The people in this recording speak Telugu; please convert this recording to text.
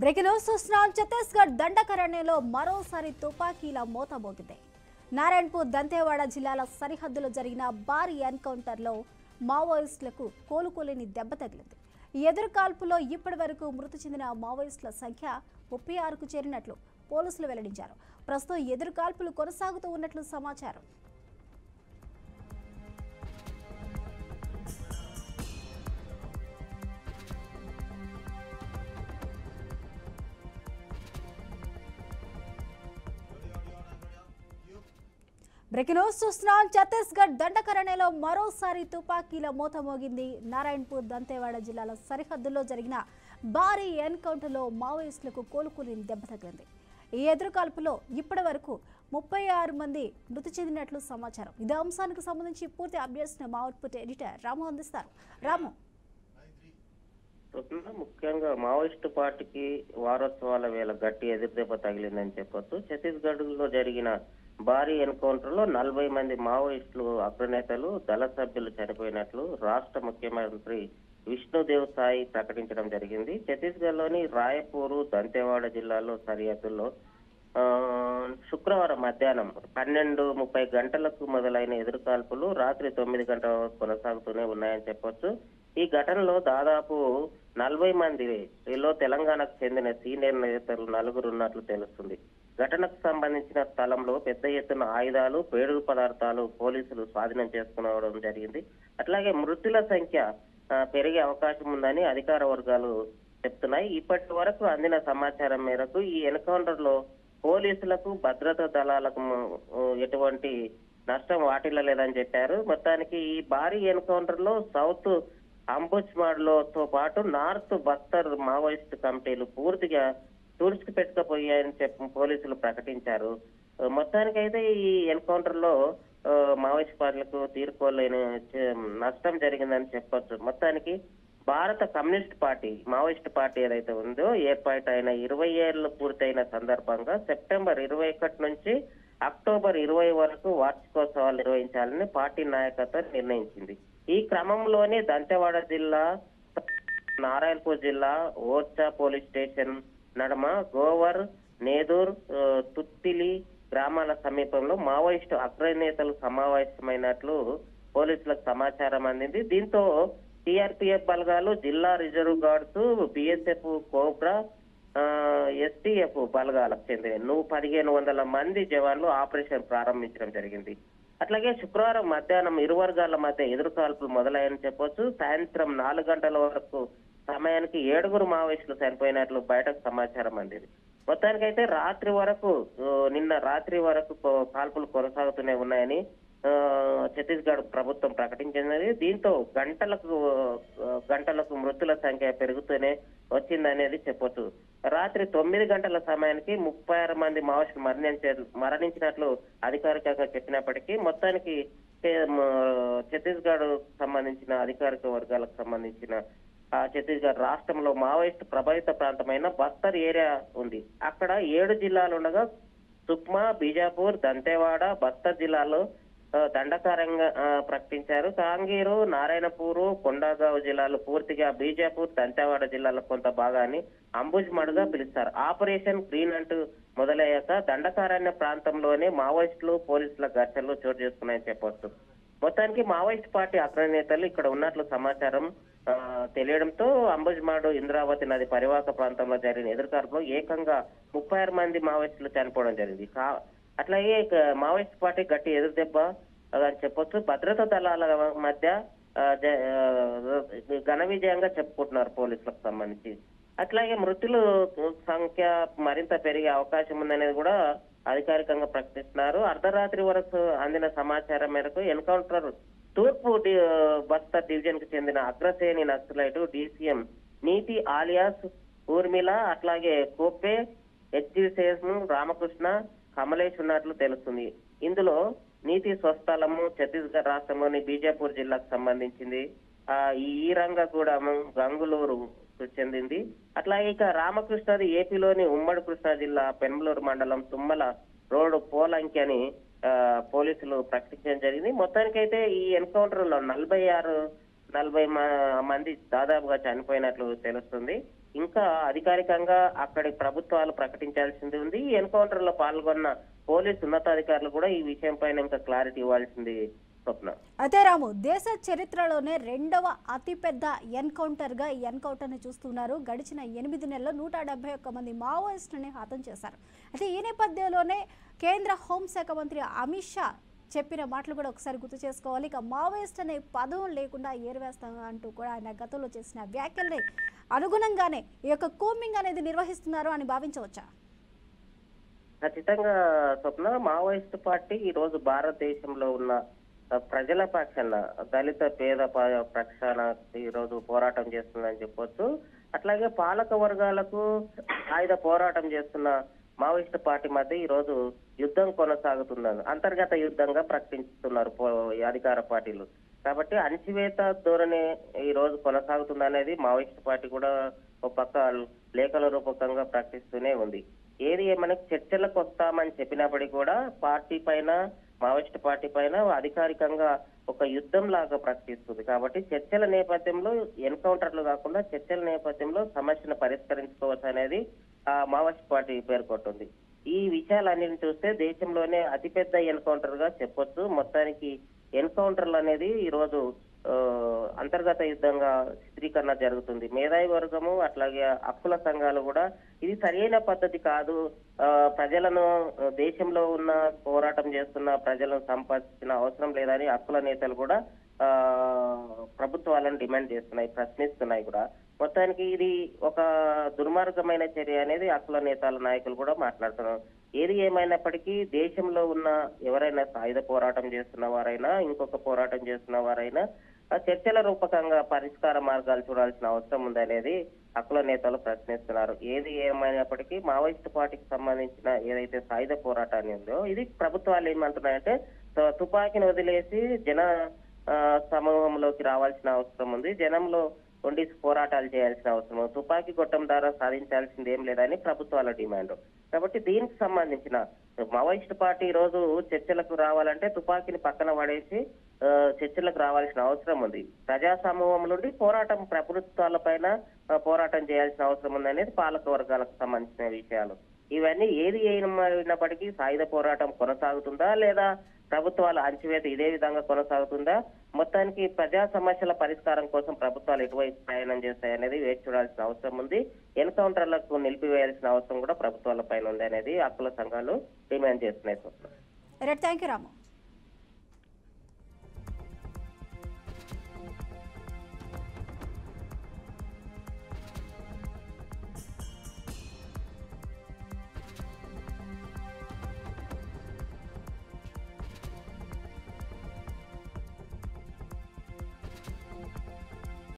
బ్రేకింగ్ న్యూస్ చూస్తున్నాం. ఛత్తీస్గఢ్ దండకరణ్యంలో మరోసారి తుపాకీల మోత మోగింది. నారాయణపూర్ దంతేవాడ జిల్లాల సరిహద్దులో జరిగిన భారీ ఎన్కౌంటర్లో మావోయిస్టులకు కోలుకోలేని దెబ్బ తగిలింది. ఎదురుకాల్పులో ఇప్పటి వరకు మృతి చెందిన మావోయిస్టుల సంఖ్య 36కు చేరినట్లు పోలీసులు వెల్లడించారు. ప్రస్తుతం ఎదురుకాల్పులు కొనసాగుతూ ఉన్నట్లు సమాచారం. బ్రేకింగ్ న్యూస్ చూస్తున్నాం. ఛత్తీస్గఢ్ దండకరణ్యంలో మరోసారి తుపాకీల మోత మోగింది. నారాయణపూర్ దంతేవాడ జిల్లాల సరిహద్దుల్లో జరిగిన భారీ ఎన్కౌంటర్లో మావోయిస్టులకు కోలుకోలేని దెబ్బ తగిలింది. ఈ ఎదురుకాల్పులో ఇప్పటి వరకు 36 మంది మృతి చెందినట్లు సమాచారం. ఇదే అంశానికి సంబంధించి పూర్తి అప్డేట్స్ మా అవుట్పుట్ ఎడిటర్ రాము అందిస్తారు. రాము, ముఖ్యంగా మావోయిస్టు పార్టీకి వారోత్సవాల వేళ గట్టి ఎదురుదెబ్బ తగిలిందని చెప్పొచ్చు. ఛత్తీస్గఢ్ లో జరిగిన భారీ ఎన్కౌంటర్ లో 40 మంది మావోయిస్టులు అగ్రనేతలు దళ సభ్యులు చనిపోయినట్లు రాష్ట్ర ముఖ్యమంత్రి విష్ణుదేవ్ సాయి ప్రకటించడం జరిగింది. ఛత్తీస్గఢ్ లోని రాయపూరు దంతేవాడ జిల్లాలో సరిహద్దుల్లో శుక్రవారం మధ్యాహ్నం 12:30 గంటలకు మొదలైన ఎదురుకాల్పులు రాత్రి 9 గంటల వరకు కొనసాగుతూనే ఉన్నాయని చెప్పొచ్చు. ఈ ఘటనలో దాదాపు 40 మందిలో తెలంగాణకు చెందిన సీనియర్ నేతలు 4 ఉన్నట్లు తెలుస్తుంది. ఘటనకు సంబంధించిన స్థలంలో పెద్ద ఎత్తున ఆయుధాలు, పేలుడు పదార్థాలు పోలీసులు స్వాధీనం చేసుకోవడం జరిగింది. అట్లాగే మృతుల సంఖ్య పెరిగే అవకాశం ఉందని అధికార వర్గాలు చెప్తున్నాయి. ఇప్పటి వరకు అందిన సమాచారం మేరకు ఈ ఎన్కౌంటర్ లో పోలీసులకు, భద్రతా దళాలకు ఎటువంటి నష్టం వాటిల్లలేదని చెప్పారు. మొత్తానికి ఈ భారీ ఎన్కౌంటర్ లో సౌత్ అంబుజ్మాడ్తో పాటు నార్త్ బస్తర్ మావోయిస్ట్ కమిటీలు పూర్తిగా తుడుచుకు పెట్టుకుపోయాయని చెప్పి పోలీసులు ప్రకటించారు. మొత్తానికైతే ఈ ఎన్కౌంటర్ లో మావోయిస్ట్ పార్టీలకు తీరుకోలేని నష్టం జరిగిందని చెప్పొచ్చు. మొత్తానికి భారత కమ్యూనిస్ట్ పార్టీ మావోయిస్ట్ పార్టీ ఏదైతే ఉందో ఏర్పాటు అయిన 20 ఏళ్లు పూర్తయిన సందర్భంగా సెప్టెంబర్ 21 నుంచి అక్టోబర్ 20 వరకు వార్షికోత్సవాలు నిర్వహించాలని పార్టీ నాయకత్వం నిర్ణయించింది. ఈ క్రమంలోనే దంతెవాడ జిల్లా, నారాయణపూర్ జిల్లా ఓర్చా పోలీస్ స్టేషన్ నడమ గోవర్, నేదూర్, తుత్తిలి గ్రామాల సమీపంలో మావోయిస్టు అగ్రనేతలు సమావేశమైనట్లు పోలీసులకు సమాచారం అందింది. దీంతో సిఆర్పిఎఫ్ బలగాలు, జిల్లా reserve guards, BSF, Cobra, STF బలగాలకు చెందిన 1500 మంది జవాన్లు ఆపరేషన్ ప్రారంభించడం జరిగింది. అట్లాగే శుక్రవారం మధ్యాహ్నం ఇరు వర్గాల మధ్య ఎదురుకాల్పులు మొదలయ్యని చెప్పొచ్చు. సాయంత్రం 4 గంటల వరకు సమయానికి 7 మావోయిస్టులు చనిపోయినట్లు బయటకు సమాచారం అందింది. మొత్తానికైతే నిన్న రాత్రి వరకు కాల్పులు కొనసాగుతూనే ఉన్నాయని ఛత్తీస్గఢ్ ప్రభుత్వం ప్రకటించినది. దీంతో గంటలకు మృతుల సంఖ్య పెరుగుతూనే వచ్చిందనేది చెప్పొచ్చు. రాత్రి 9 గంటల సమయానికి 36 మంది మావోయిస్టులు మరణించినట్లు అధికారికంగా చెప్పినప్పటికీ మొత్తానికి ఛత్తీస్గఢ్ సంబంధించిన అధికారిక వర్గాలకు సంబంధించిన ఛత్తీస్గఢ్ రాష్ట్రంలో మావోయిస్టు ప్రభావిత ప్రాంతమైన బస్తర్ ఏరియా ఉంది. అక్కడ 7 జిల్లాలు ఉండగా సుక్మా, బీజాపూర్, దంతేవాడ, బస్తర్ జిల్లాలో దండకారంగా ప్రకటించారు. కాంగీరు, నారాయణపూరు, కొండగావ్ జిల్లాలు పూర్తిగా, బీజాపూర్, దంతేవాడ జిల్లాలో కొంత భాగాన్ని అంబుజ్మడ్గా పిలుస్తారు. ఆపరేషన్ గ్రీన్ అంటూ మొదలయ్యాక దండకారణ్య ప్రాంతంలోనే మావోయిస్టులు, పోలీసుల ఘర్షణలు చోటు చేసుకున్నాయని చెప్పవచ్చు. మొత్తానికి మావోయిస్ట్ పార్టీ అగ్రనేతలు ఇక్కడ ఉన్నట్లు సమాచారం తెలియడంతో అంబుజ్మాడు, ఇంద్రావతి నది పరివాహక ప్రాంతంలో జరిగిన ఎదురుకాల్పులో ఏకంగా 36 మంది మావోయిస్టులు చనిపోవడం జరిగింది. అట్లాగే మావోయిస్ట్ పార్టీ గట్టి ఎదురుదెబ్బ అని చెప్పొచ్చు. భద్రతా దళాల మధ్య ఘన విజయంగా చెప్పుకుంటున్నారు పోలీసులకు సంబంధించి. అట్లాగే మృతుల సంఖ్య మరింత పెరిగే అవకాశం ఉందనేది కూడా అధికారికంగా ప్రకటిస్తున్నారు. అర్ధరాత్రి వరకు అందిన సమాచారం మేరకు ఎన్కౌంటర్ తూర్పు బస్తర్ డివిజన్ కు చెందిన అగ్రశ్రేణి నక్సలైట్ డిసిఎం నీతి ఆలియాస్ ఊర్మిళ, అట్లాగే కోపే, హెచ్జిసేను, రామకృష్ణ, కమలేష్ ఉన్నట్లు తెలుస్తుంది. ఇందులో నీతి స్వస్థలము ఛత్తీస్గఢ్ రాష్ట్రంలోని బీజాపూర్ జిల్లాకు సంబంధించింది. ఈ రంగగూడెం గంగులూరు చెందింది. అట్లాగే ఇక రామకృష్ణది ఏపీలోని ఉమ్మడి కృష్ణా జిల్లా పెన్మలూరు మండలం తుమ్మల రోడ్డు పోలంకి అని పోలీసులు ప్రకటించడం జరిగింది. మొత్తానికైతే ఈ ఎన్కౌంటర్ లో 40 మంది దాదాపుగా చనిపోయినట్లు తెలుస్తుంది. ఇంకా అధికారికంగా అక్కడి ప్రభుత్వాలు ప్రకటించాల్సింది ఉంది. ఈ ఎన్కౌంటర్ లో పాల్గొన్న పోలీసు ఉన్నతాధికారులు కూడా ఈ విషయం పైన ఇంకా క్లారిటీ ఇవ్వాల్సింది స్వప్న. అయితే రాము, దేశ చరిత్రలోనే రెండవ అతిపెద్ద ఎన్కౌంటర్గా ఈ ఎన్కౌంటర్ని చూస్తున్నారు. గడిచిన 8 నెలల్లో 171 మంది మావోయిస్టులని హతం చేశారు. అయితే ఈ నేపథ్యంలోనే కేంద్ర హోంశాఖ మంత్రి అమిత్ షా చెప్పిన మాటలు కూడా ఒకసారి గుర్తు చేసుకోవాలి. ఇక మావోయిస్ట్ అనే పదం లేకుండా ఏరివేస్తాం అంటూ కూడా ఆయన గతంలో చేసిన వ్యాఖ్యల్ని అనుగుణంగానే ఈ యొక్క కూంబింగ్ అనేది నిర్వహిస్తున్నారు అని భావించవచ్చా? ఖచ్చితంగా స్వప్న, మావోయిస్ట్ పార్టీ ఈ రోజు భారతదేశంలో ఉన్న ప్రజల పక్షాన, దళిత పేద పక్షాన ఈ రోజు పోరాటం చేస్తుందని చెప్పొచ్చు. అట్లాగే పాలక వర్గాలకు ఆయుధ పోరాటం చేస్తున్న మావోయిస్ట్ పార్టీ మధ్య ఈ రోజు యుద్ధం కొనసాగుతున్నారు. అంతర్గత యుద్ధంగా ప్రకటిస్తున్నారు అధికార పార్టీలు. కాబట్టి అణచివేత ధోరణి ఈ రోజు కొనసాగుతుంది అనేది మావోయిస్ట్ పార్టీ కూడా ఒక పక్క లేఖల రూపకంగా ప్రకటిస్తూనే ఉంది. ఏది ఏమైనా చర్చలకు వస్తామని చెప్పినప్పటికీ కూడా పార్టీ పైన, మావోయిస్ట్ పార్టీ పైన అధికారికంగా ఒక యుద్ధం లాగా ప్రకటిస్తుంది. కాబట్టి చర్చల నేపథ్యంలో, ఎన్కౌంటర్లు కాకుండా చర్చల నేపథ్యంలో సమస్యను పరిష్కరించుకోవచ్చు అనేది మావోయిస్ట్ పార్టీ పేర్కొంటుంది. ఈ విషయాలన్నిటిని చూస్తే దేశంలోనే అతిపెద్ద ఎన్కౌంటర్ గా చెప్పొచ్చు. మొత్తానికి ఎన్కౌంటర్లు అనేది ఈ రోజు అంతర్గత యుద్ధంగా చిత్రీకరణ జరుగుతుంది. మేధావి వర్గము అట్లాగే హక్కుల సంఘాలు కూడా ఇది సరైన పద్ధతి కాదు, ప్రజలను, దేశంలో ఉన్న పోరాటం చేస్తున్న ప్రజలను సంపాదించిన అవసరం లేదని హక్కుల నేతలు కూడా ప్రభుత్వాలను డిమాండ్ చేస్తున్నాయి, ప్రశ్నిస్తున్నాయి కూడా. మొత్తానికి ఇది ఒక దుర్మార్గమైన చర్య అనేది హక్కుల నేతల నాయకులు కూడా మాట్లాడుతున్నారు. ఏది ఏమైనప్పటికీ దేశంలో ఉన్న ఎవరైనా సాయుధ పోరాటం చేస్తున్న వారైనా, ఇంకొక పోరాటం చేస్తున్న వారైనా చర్చల రూపకంగా పరిష్కార మార్గాలు చూడాల్సిన అవసరం ఉందనేది హక్కుల నేతలు ప్రశ్నిస్తున్నారు. ఏది ఏమైనప్పటికీ మావోయిస్ట్ పార్టీకి సంబంధించిన ఏదైతే సాయుధ పోరాటాన్ని ఉందో ఇది ప్రభుత్వాలు ఏమంటున్నాయంటే తుపాకీని వదిలేసి జన సమూహంలోకి రావాల్సిన అవసరం ఉంది, జనంలో ఉండి పోరాటాలు చేయాల్సిన అవసరం, తుపాకీ గొట్టం ద్వారా సాధించాల్సింది ఏం లేదని ప్రభుత్వాల డిమాండ్. కాబట్టి దీనికి సంబంధించిన మావోయిస్ట్ పార్టీ ఈ రోజు చర్చలకు రావాలంటే తుపాకీని పక్కన పడేసి చర్చలకు రావాల్సిన అవసరం ఉంది. ప్రజా సమూహం నుండి పోరాటం, ప్రభుత్వాల పైన పోరాటం చేయాల్సిన అవసరం ఉంది అనేది పాలక వర్గాలకు సంబంధించిన విషయాలు. ఇవన్నీ ఏది అయినప్పటికీ సాయుధ పోరాటం కొనసాగుతుందా లేదా ప్రభుత్వాల అణచివేత ఇదే విధంగా కొనసాగుతుందా, మొత్తానికి ప్రజా సమస్యల పరిష్కారం కోసం ప్రభుత్వాలు ఎటువైపు ప్రయాణం చేస్తాయనేది వేచి చూడాల్సిన అవసరం ఉంది. ఎన్కౌంటర్లకు నిలిపివేయాల్సిన అవసరం కూడా ప్రభుత్వాల పైన ఉంది అనేది హక్కుల సంఘాలు డిమాండ్ చేస్తున్నాయి. Thank you Ramu.